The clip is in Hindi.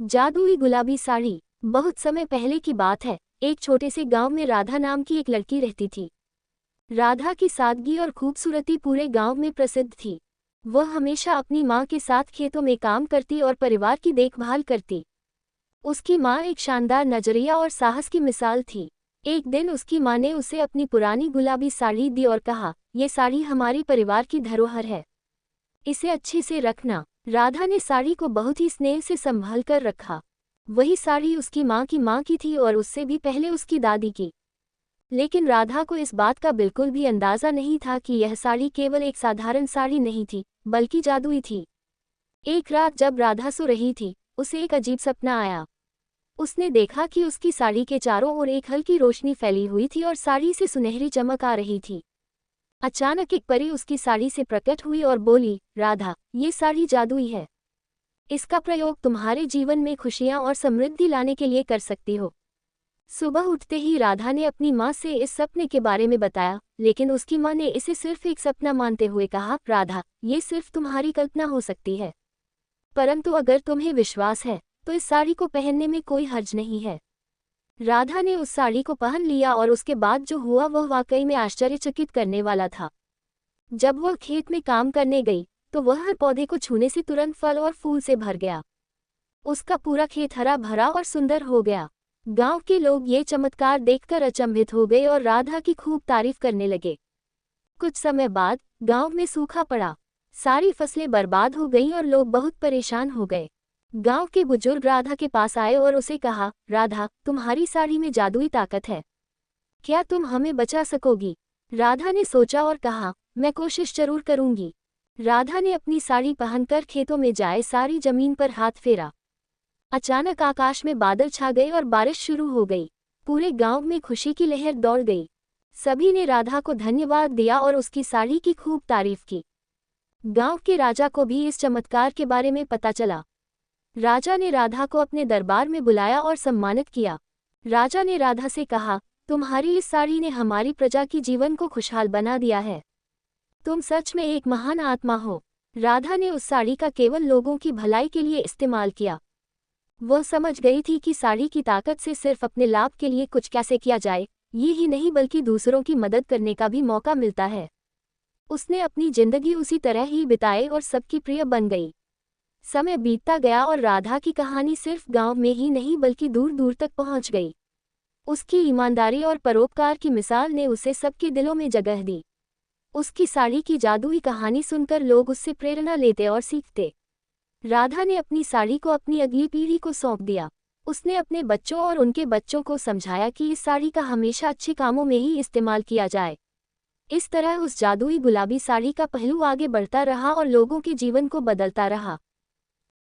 जादुई गुलाबी साड़ी। बहुत समय पहले की बात है। एक छोटे से गांव में राधा नाम की एक लड़की रहती थी। राधा की सादगी और खूबसूरती पूरे गांव में प्रसिद्ध थी। वह हमेशा अपनी मां के साथ खेतों में काम करती और परिवार की देखभाल करती। उसकी मां एक शानदार नजरिया और साहस की मिसाल थी। एक दिन उसकी मां ने उसे अपनी पुरानी गुलाबी साड़ी दी और कहा, "ये साड़ी हमारी परिवार की धरोहर है। इसे अच्छे से रखना।" राधा ने साड़ी को बहुत ही स्नेह से संभाल कर रखा। वही साड़ी उसकी मां की थी और उससे भी पहले उसकी दादी की। लेकिन राधा को इस बात का बिल्कुल भी अंदाजा नहीं था कि यह साड़ी केवल एक साधारण साड़ी नहीं थी, बल्कि जादुई थी। एक रात जब राधा सो रही थी, उसे एक अजीब सपना आया। उसने देखा कि उसकी साड़ी के चारों ओर एक हल्की रोशनी फैली हुई थी और साड़ी से सुनहरी चमक आ रही थी। अचानक एक परी उसकी साड़ी से प्रकट हुई और बोली, "राधा, ये साड़ी जादुई है। इसका प्रयोग तुम्हारे जीवन में खुशियां और समृद्धि लाने के लिए कर सकती हो।" सुबह उठते ही राधा ने अपनी मां से इस सपने के बारे में बताया, लेकिन उसकी मां ने इसे सिर्फ एक सपना मानते हुए कहा, "राधा, ये सिर्फ तुम्हारी कल्पना हो सकती है। परंतु अगर तुम्हें विश्वास है, तो इस साड़ी को पहनने में कोई हर्ज नहीं है।" राधा ने उस साड़ी को पहन लिया और उसके बाद जो हुआ वह वाकई में आश्चर्यचकित करने वाला था। जब वह खेत में काम करने गई, तो वह हर पौधे को छूने से तुरंत फल और फूल से भर गया। उसका पूरा खेत हरा भरा और सुंदर हो गया। गांव के लोग ये चमत्कार देखकर अचंभित हो गए और राधा की खूब तारीफ करने लगे। कुछ समय बाद गांव में सूखा पड़ा। सारी फसलें बर्बाद हो गईं और लोग बहुत परेशान हो गए। गांव के बुजुर्ग राधा के पास आए और उसे कहा, "राधा, तुम्हारी साड़ी में जादुई ताकत है। क्या तुम हमें बचा सकोगी?" राधा ने सोचा और कहा, "मैं कोशिश जरूर करूंगी।" राधा ने अपनी साड़ी पहनकर खेतों में जाए सारी जमीन पर हाथ फेरा। अचानक आकाश में बादल छा गए और बारिश शुरू हो गई। पूरे गांव में खुशी की लहर दौड़ गई। सभी ने राधा को धन्यवाद दिया और उसकी साड़ी की खूब तारीफ की। गांव के राजा को भी इस चमत्कार के बारे में पता चला। राजा ने राधा को अपने दरबार में बुलाया और सम्मानित किया। राजा ने राधा से कहा, "तुम्हारी इस साड़ी ने हमारी प्रजा की जीवन को खुशहाल बना दिया है। तुम सच में एक महान आत्मा हो।" राधा ने उस साड़ी का केवल लोगों की भलाई के लिए इस्तेमाल किया। वह समझ गई थी कि साड़ी की ताकत से सिर्फ अपने लाभ के लिए कुछ कैसे किया जाए, ये ही नहीं बल्कि दूसरों की मदद करने का भी मौका मिलता है। उसने अपनी जिंदगी उसी तरह ही बिताई और सबकी प्रिय बन गई। समय बीतता गया और राधा की कहानी सिर्फ गांव में ही नहीं बल्कि दूर दूर तक पहुंच गई। उसकी ईमानदारी और परोपकार की मिसाल ने उसे सबके दिलों में जगह दी। उसकी साड़ी की जादुई कहानी सुनकर लोग उससे प्रेरणा लेते और सीखते। राधा ने अपनी साड़ी को अपनी अगली पीढ़ी को सौंप दिया। उसने अपने बच्चों और उनके बच्चों को समझाया कि इस साड़ी का हमेशा अच्छे कामों में ही इस्तेमाल किया जाए। इस तरह उस जादुई गुलाबी साड़ी का पहलू आगे बढ़ता रहा और लोगों के जीवन को बदलता रहा।